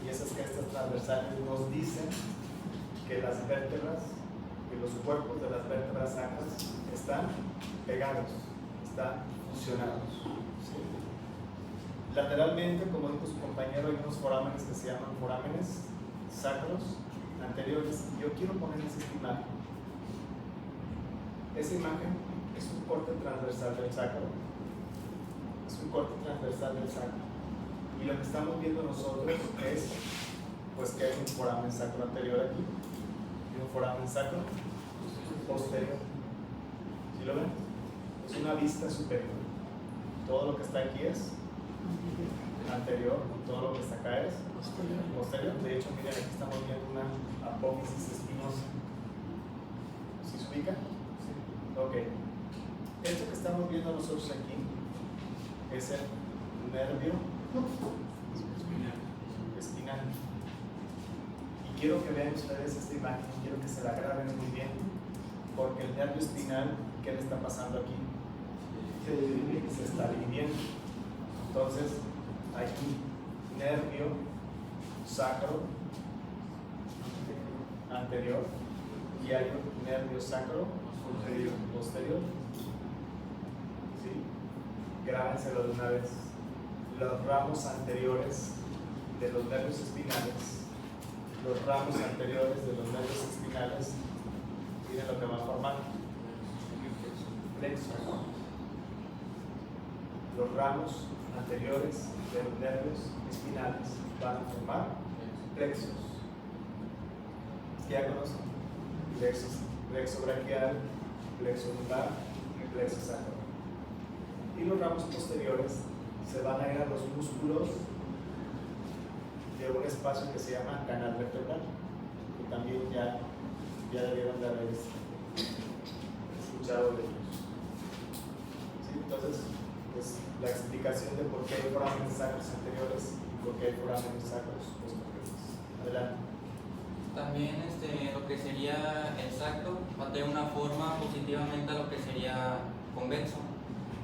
y esas crestas transversales nos dicen que las vértebras, que los cuerpos de las vértebras sacras están pegados, están fusionados. ¿Sí? Lateralmente, como dijo su compañero, hay unos forámenes que se llaman forámenes sacros anteriores. Yo quiero ponerles esta imagen. Esa imagen es un corte transversal del sacro. Es un corte transversal del sacro. Y lo que estamos viendo nosotros es pues que hay un foramen sacro anterior aquí y un foramen sacro posterior. ¿Sí lo ven? Es una vista superior. Todo lo que está aquí es anterior, todo lo que está acá es posterior. De hecho, miren, aquí estamos viendo una apófisis espinosa. ¿Sí se ubica? Sí. Ok. Esto que estamos viendo nosotros aquí es el nervio espinal. Y quiero que vean ustedes esta imagen, quiero que se la graben muy bien, porque el nervio espinal, ¿qué le está pasando aquí? Se está dividiendo. Entonces, aquí, nervio sacro anterior y hay un nervio sacro posterior. ¿Sí? Grábenselo de una vez. Los ramos anteriores de los nervios espinales, miren lo que va a formar. Plexo. Los ramos anteriores de los nervios espinales van a formar plexos. ¿Ya conocen? Plexo braquial, plexo lumbar y plexo sacro. Y los ramos posteriores se van a ir a los músculos de un espacio que se llama canal vertebral, que también ya debieron de haber escuchado de ellos. ¿Sí? Entonces, pues, la explicación de por qué hay forámenes sacros anteriores y por qué hay forámenes sacros posteriores. Adelante. También lo que sería el sacro va a tener una forma positivamente a lo que sería convexo.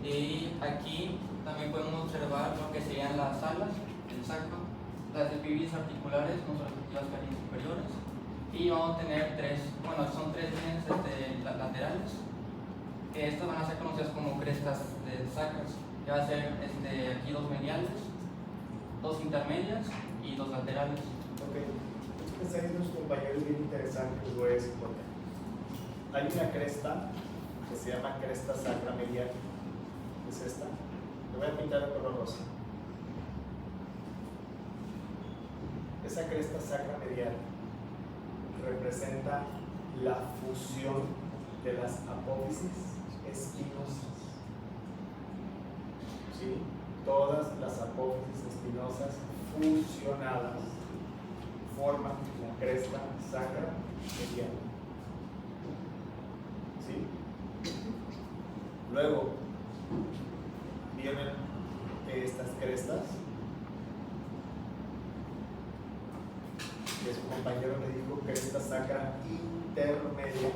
Y aquí también podemos observar lo que serían las alas del sacro, las epífisis articulares con sus respectivas carillas superiores. Y vamos a tener son tres líneas laterales, que estas van a ser conocidas como crestas sacras, que va a ser aquí dos mediales, dos intermedias y dos laterales. Ok, estos hay unos compañeros bien interesantes, les voy a decir por qué. Hay una cresta que se llama cresta sacra medial, es esta. Le voy a pintar de color rosa. Esa cresta sacra medial representa la fusión de las apófisis espinosas. ¿Sí? Todas las apófisis espinosas fusionadas forman la cresta sacra medial. ¿Sí? Luego vienen estas crestas que su compañero me dijo cresta sacra intermedia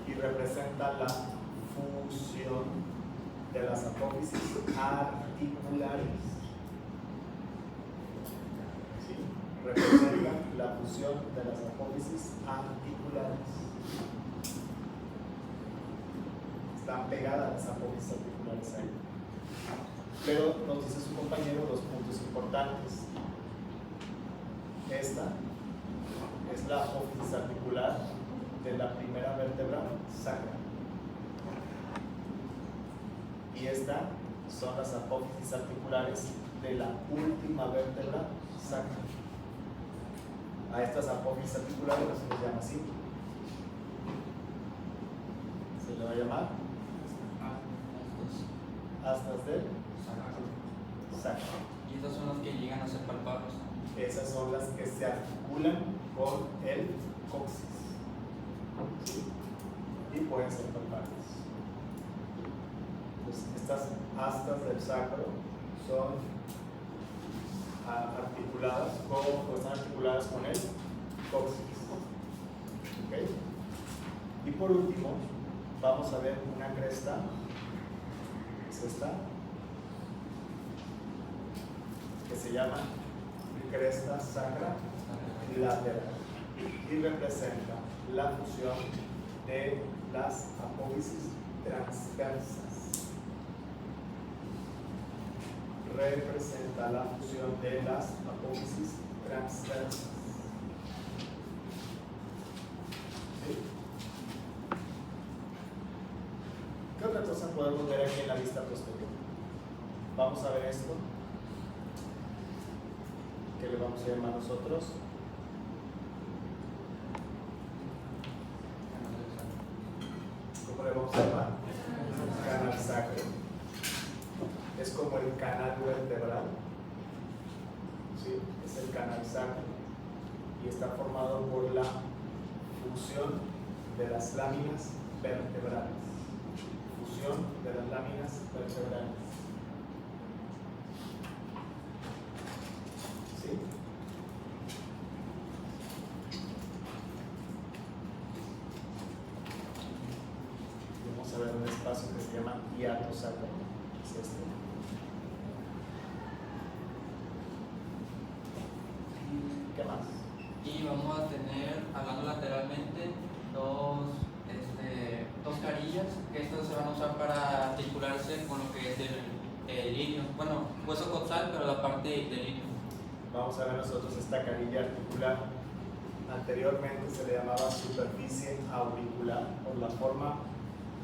y representa la fusión de las apófisis articulares. ¿Sí? Representa la fusión de las apófisis articulares. Están pegadas las apófisis articulares ahí. Pero nos dice su compañero dos puntos importantes. Esta es la apófisis articular de la primera vértebra sacra. Y esta son las apófisis articulares de la última vértebra sacra. A estas apófisis articulares se les llama así. Se le va a llamar astas del sacro. Y estas son las que llegan a ser palpables. Esas son las que se articulan con el coxis. ¿Sí? Y pueden ser palpables. Pues estas astas del sacro son están articuladas con el coxis. ¿Okay? Y por último, vamos a ver una cresta. Es esta, que se llama cresta sacra lateral y representa la fusión de las apófisis transversas. Representa la fusión de las apófisis transversas. ¿Sí? ¿Qué otra cosa podemos ver aquí en la vista posterior? Vamos a ver esto. ¿Qué le vamos a llamar nosotros? ¿Cómo le vamos a llamar? Canal sacro. Es como el canal vertebral. ¿Sí? Es el canal sacro. Y está formado por la fusión de las láminas vertebrales. Fusión de las láminas vertebrales. ¿Sí? Vamos a ver un espacio que se llama hiato sacro. Es este. ¿Qué más? y vamos a tener, hablando lateralmente, dos carillas, que estas se van a usar para articularse con lo que es el ilio, bueno, hueso coxal, pero la parte del ilio. Vamos a ver nosotros esta carilla articular. Anteriormente se le llamaba superficie auricular por la forma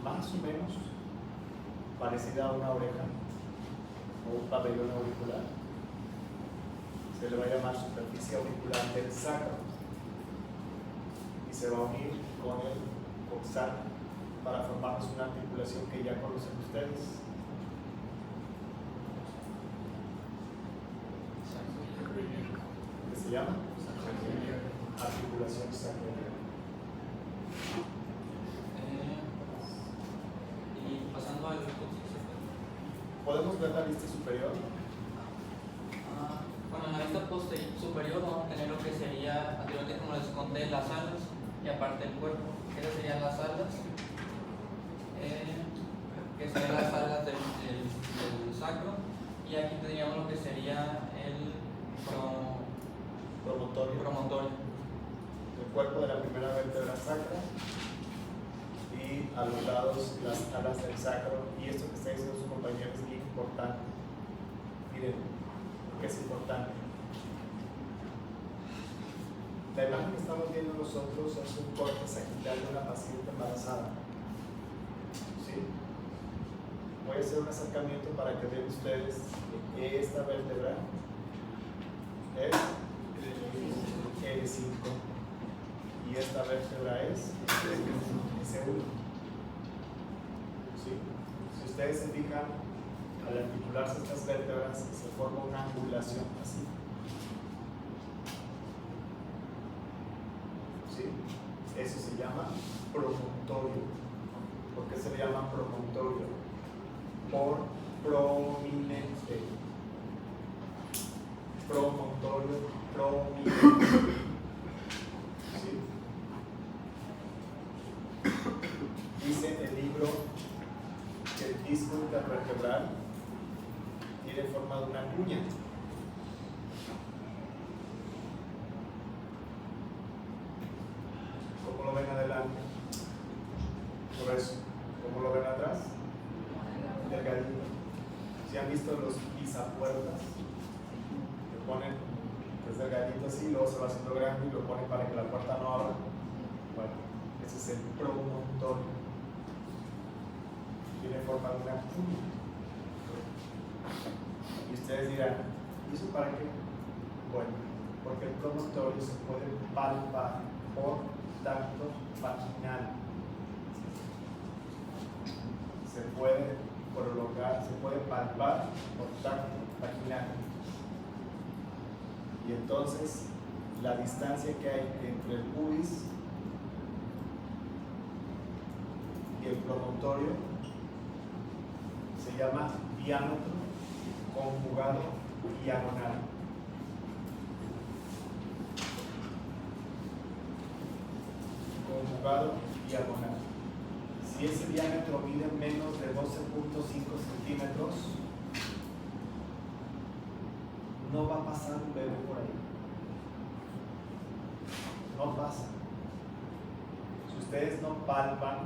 más o menos parecida a una oreja o un pabellón auricular. Se le va a llamar superficie auricular del sacro y se va a unir con el coxal para formarnos una articulación que ya conocen ustedes. ¿Qué se llama? Articulación sacroiliaca. Y pasando al coxis. ¿Podemos ver la vista superior? Bueno, en la vista superior vamos a tener lo que sería, anteriormente como les conté, las alas y aparte el cuerpo. Esas serían las alas, que serían las alas del sacro, y aquí tendríamos lo que sería el promontorio. El cuerpo de la primera vértebra sacra y a los lados las alas del sacro. Y esto que está diciendo su compañero es bien importante. Miren, que es importante. La imagen que estamos viendo nosotros es un corte sagital de una paciente embarazada. ¿Sí? Voy a hacer un acercamiento para que vean ustedes que esta vértebra es L5 y esta vértebra es S1. ¿Sí? Si ustedes se fijan, al articularse estas vértebras se forma una angulación así. ¿Sí? Eso se llama promontorio. ¿Por qué se le llama promontorio? Por prominente. Promontorio, prominente. ¿Sí? Dice el libro que el disco intervertebral tiene forma de una cuña. ¿Cómo lo ven adelante? Grueso. ¿Cómo lo ven atrás? Delgadito. ¿Si han visto los pisapuertas? Que ponen, que es delgadito así, luego se va haciendo grande y lo ponen para que la puerta no abra. Bueno, ese es el promontorio. Tiene forma de una cuña. Y ustedes dirán, ¿y eso para qué? Bueno, porque el promontorio se puede palpar por tacto vaginal. Se puede prolongar, se puede palpar por tacto vaginal. Y entonces, la distancia que hay entre el pubis y el promontorio se llama diámetro conjugado diagonal. Conjugado diagonal. Si ese diámetro mide menos de 12.5 centímetros, no va a pasar un bebé por ahí. No pasa. Si ustedes no palpan,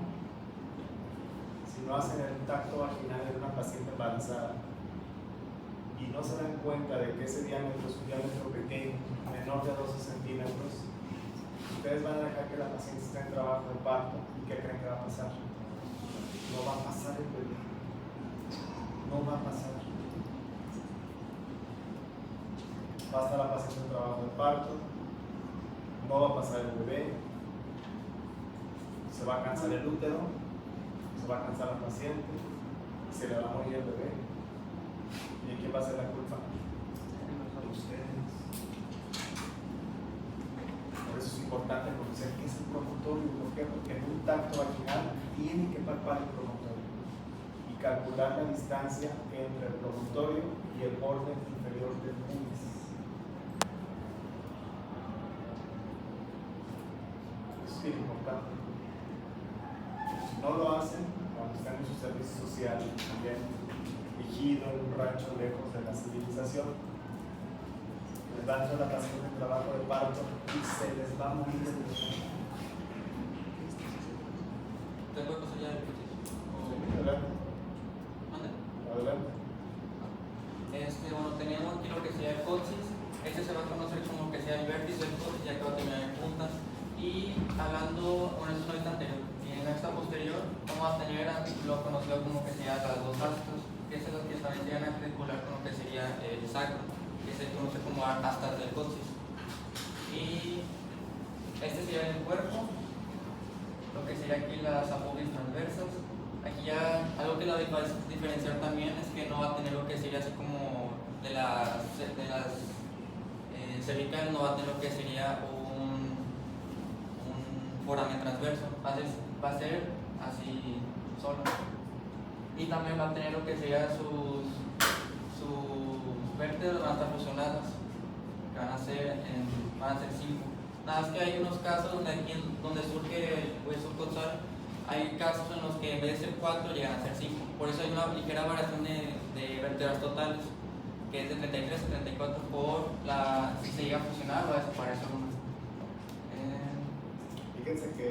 si no hacen el tacto vaginal de una paciente embarazada y no se dan cuenta de que ese diámetro es un diámetro pequeño, menor de 12 centímetros, ustedes van a dejar que la paciente esté en trabajo de parto. ¿Y qué creen que va a pasar? No va a pasar el bebé. No va a pasar. Va a estar la paciente en trabajo de parto, no va a pasar el bebé, se va a cansar el útero, se va a cansar la paciente, se le va a morir el bebé. ¿Y de quién va a ser la culpa? De ustedes. Por eso es importante conocer qué es el promontorio. ¿Por qué? Porque en un tacto vaginal tiene que palpar el promontorio y calcular la distancia entre el promontorio y el borde inferior del pubis. Eso es bien importante. Si no lo hacen, cuando están en su servicio social, también ejido en un rancho lejos de la civilización, les les va a entrar la pasión del trabajo de parto y se les va a morir el bebé. ¿Te puede pasar ya el proceso? Adelante. ¿Mande? Adelante. Bueno, tenemos aquí lo que sería el coxis. Este se va a conocer como que sea el vértice del coxis, ya que va a terminar en puntas. Y hablando, bueno, eso no es anterior. Y en esta posterior vamos a tener lo conocido como que serían las dos astas, que es lo que también llegan a articular con lo que sería el sacro, que se conoce como astas del coxis. Y este sería el cuerpo, lo que sería aquí las apófisis transversas. Aquí ya algo que la va a diferenciar también es que no va a tener lo que sería así como de las cervicales, no va a tener lo que sería un foramen transverso, va a ser así solo. Y también va a tener lo que sería sus vértebras van a estar fusionadas, que van a ser 5. Nada más que hay unos casos donde surge el hueso coxal, hay casos en los que en vez de ser 4 llegan a ser 5. Por eso hay una ligera variación de vértebras totales, que es de 33 a 34 si se llega a fusionar va a desaparecer una. Fíjense que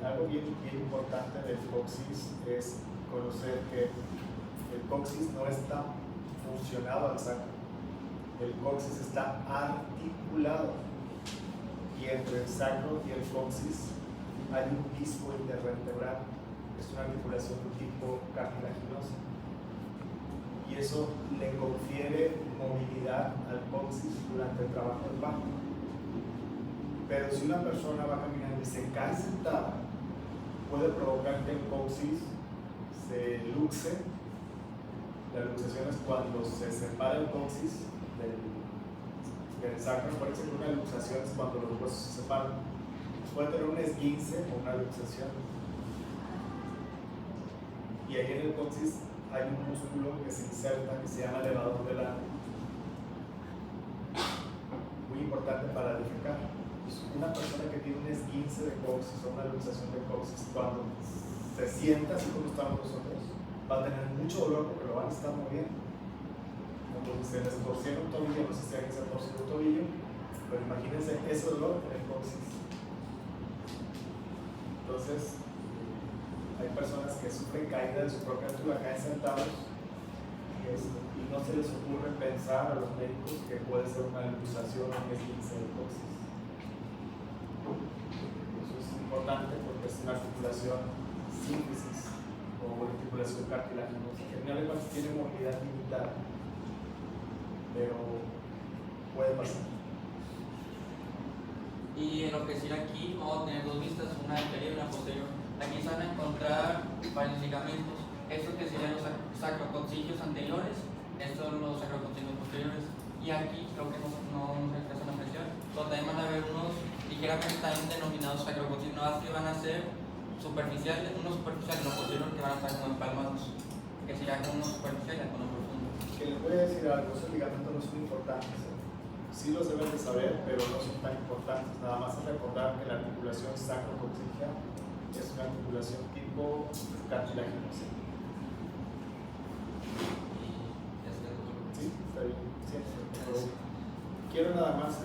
algo bien importante del coxis es conocer que el coxis no está fusionado al sacro. El coxis está articulado. Y entre el sacro y el coxis hay un disco intervertebral. Es una articulación de tipo cartilaginosa. Y eso le confiere movilidad al coxis durante el trabajo del parto. Pero si una persona va caminando y se cae sentada, puede provocar que el coxis se luxe. La luxación es cuando se separa el coxis del sacro. Por ejemplo, una luxación es cuando los huesos se separan. Puede tener un esguince o una luxación. Y ahí en el coxis hay un músculo que se inserta que se llama elevador del ano. Muy importante para defecar. Una persona que tiene un esguince de coxis o una luxación de coxis, cuando se sienta así como estamos nosotros, va a tener mucho dolor porque lo van a estar moviendo. Entonces se les torciera un tobillo, no sé si alguien se ha torcido un tobillo, pero imagínense ese dolor en el coxis. Entonces, hay personas que sufren caída de su propia altura, caen sentados y no se les ocurre pensar a los médicos que puede ser una luxación o un esguince del coxis. Eso es importante porque es una articulación síntesis o una articulación cartilaginosa. Generalmente tiene movilidad limitada, pero puede pasar. Y en lo que sería aquí vamos a tener dos vistas, una anterior y una posterior. Aquí se van a encontrar varios ligamentos. Estos que serían los sacrococcilios anteriores, estos son los sacrococcilios posteriores. Y aquí lo que no se alcanzan a apreciar, pero también van a haber unos ligeramente también denominados sacrococcilios, no así van a ser superficiales, unos superficiales, no posteriores que van a estar como empalmados, que sería con uno superficial y con uno profundo. Que les voy a decir algo, esos ligamentos no son importantes. Sí los deben de saber, pero no son tan importantes. Nada más es recordar que la articulación sacrococcígea es una articulación tipo cartilaginosa. Sí, está bien. Sí, sí. Quiero nada más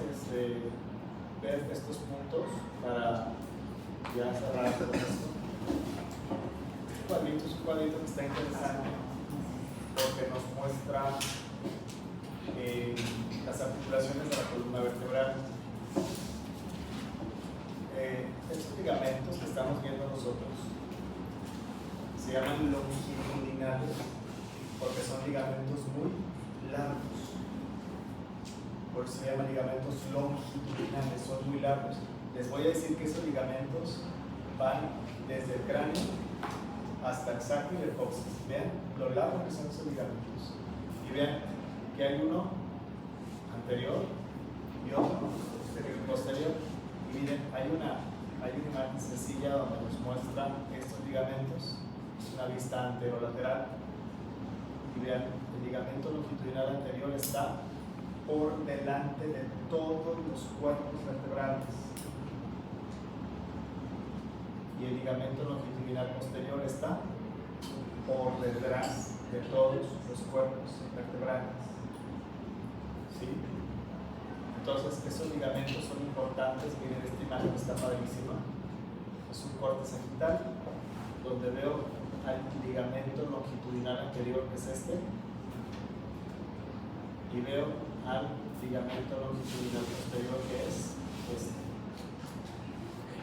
ver estos puntos para ya cerrar con esto. Este cuadrito que está interesante porque nos muestra las articulaciones de la columna vertebral. Estos ligamentos que estamos viendo nosotros se llaman longitudinales porque son ligamentos muy largos. Por eso se llaman ligamentos longitudinales, son muy largos. Les voy a decir que esos ligamentos van desde el cráneo hasta el sacro y el coxis. Vean lo largo que son esos ligamentos. Y vean que hay uno anterior y otro posterior. Y miren, hay una imagen sencilla donde nos muestran estos ligamentos. Es una vista anterolateral. Y vean, el ligamento longitudinal anterior está por delante de todos los cuerpos vertebrales. Y el ligamento longitudinal posterior está por detrás de todos los cuerpos vertebrales. ¿Sí? Entonces, esos ligamentos son importantes. Miren, esta imagen está padrísima. Es un corte sagital donde veo al ligamento longitudinal anterior, que es este, y veo al ligamento longitudinal posterior, que es este.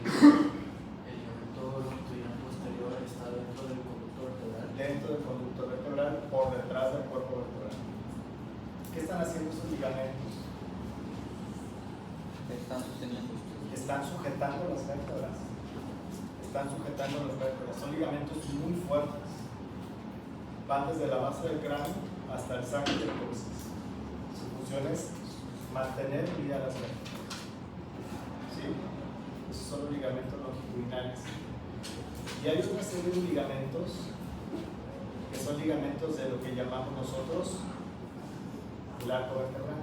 El ligamento longitudinal posterior está dentro del conducto vertebral. Dentro del conducto vertebral, por detrás del cuerpo vertebral. ¿Qué están haciendo esos ligamentos? Están sosteniendo. Están sujetando las vértebras. Están sujetando las vértebras. Son ligamentos muy fuertes. Van desde la base del cráneo hasta el saco del coxis. Su función es mantener unidas las vértebras. ¿Sí? Esos son los ligamentos longitudinales. Y hay otra serie de ligamentos que son ligamentos de lo que llamamos nosotros el arco vertebral.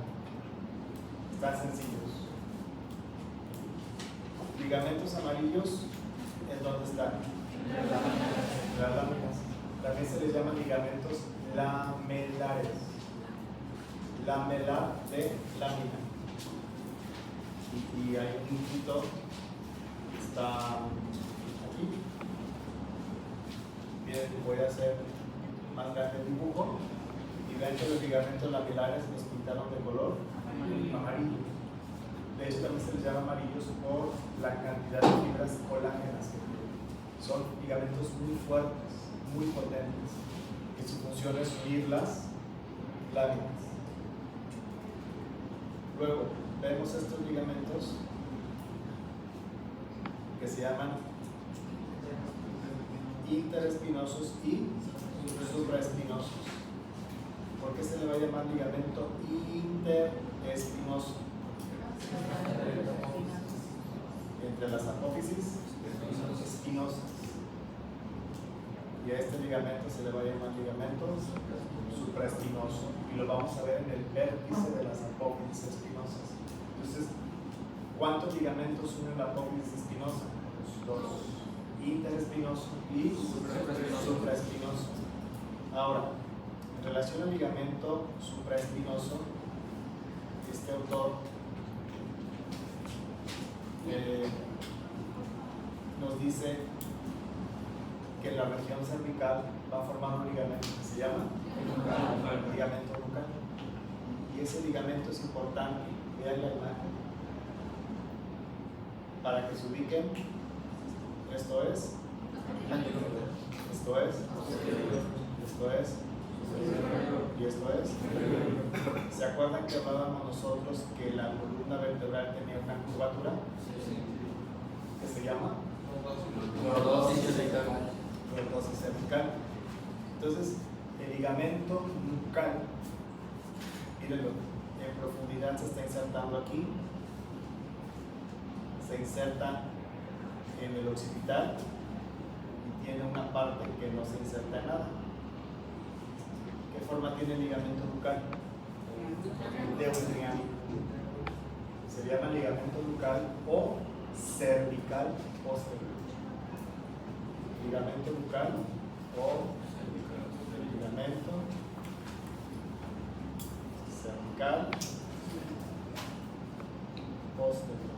Están sencillos. Ligamentos amarillos, ¿en dónde están? Las láminas. También se les llama ligamentos lamelares. Lamelar de lámina. Y hay un dibujito que está aquí. Bien, voy a hacer más grande el dibujo. Y vean que los ligamentos lamelares los pintaron de color amarillo. De hecho, también se les llama amarillos por la cantidad de fibras colágenas que tienen. Son ligamentos muy fuertes, muy potentes, y su función es unir las láminas. Luego, vemos estos ligamentos que se llaman interespinosos y supraespinosos. ¿Por qué se le va a llamar ligamento interespinoso? Entre las apófisis espinosas. Y a este ligamento se le va a llamar ligamento supraespinoso. Y lo vamos a ver en el vértice de las apófisis espinosas. Entonces, ¿cuántos ligamentos unen la apófisis espinosa? Dos. Interespinoso y supraespinoso. Ahora, en relación al ligamento supraespinoso, este autor nos dice que en la región cervical va a formar un ligamento que se llama ligamento nucal. Y ese ligamento es importante, vean la imagen, para que se ubiquen. Esto es, y esto es. ¿Se acuerdan que hablábamos nosotros que la columna vertebral tenía una curvatura? ¿Qué se llama? Lordosis cervical. Lordosis cervical. Entonces, el ligamento nucal, mírenlo, en profundidad se está insertando aquí, se inserta en el occipital y tiene una parte que no se inserta en nada. ¿Qué forma tiene el ligamento nucal? De un triángulo. Se llama ligamento nucal o cervical posterior. Ligamento nucal o ligamento cervical posterior.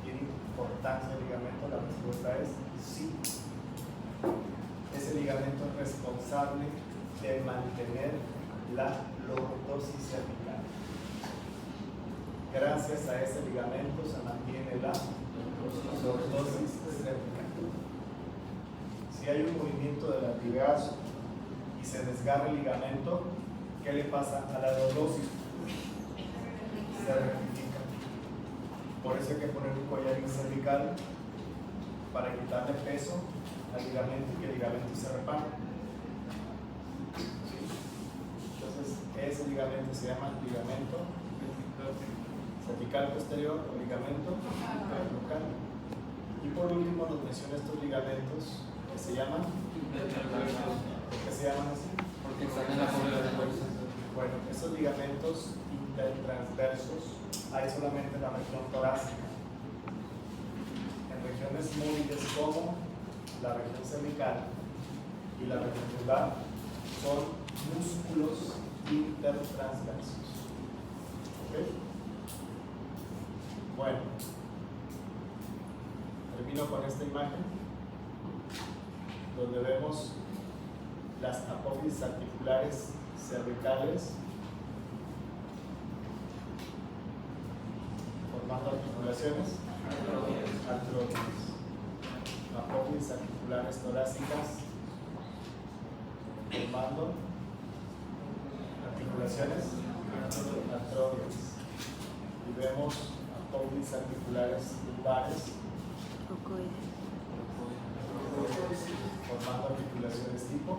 ¿Tiene importancia el ligamento? La respuesta es sí. Ese ligamento es responsable de mantener la lordosis cervical. Gracias a ese ligamento se mantiene la lordosis cervical. Si hay un movimiento de latigazo y se desgarra el ligamento, ¿qué le pasa a la lordosis? Se rectifica. Por eso hay que poner un collarín cervical para quitarle peso al ligamento y que el ligamento se repare. Entonces, ese ligamento se llama ligamento cervical posterior o ligamento nucal. Y por último nos menciona estos ligamentos que se llaman, ¿por qué se llaman así? Porque están en la fórmula de fuerza. Bueno, esos ligamentos intertransversos hay solamente en la región torácica. En regiones móviles como la región cervical y la región lumbar son músculos intertransversos. ¿Ok? Bueno, termino con esta imagen donde vemos las apófisis articulares cervicales formando articulaciones artroides, apófisis articulares torácicas formando articulaciones artroides, y vemos apófisis articulares lumbares formando articulaciones tipo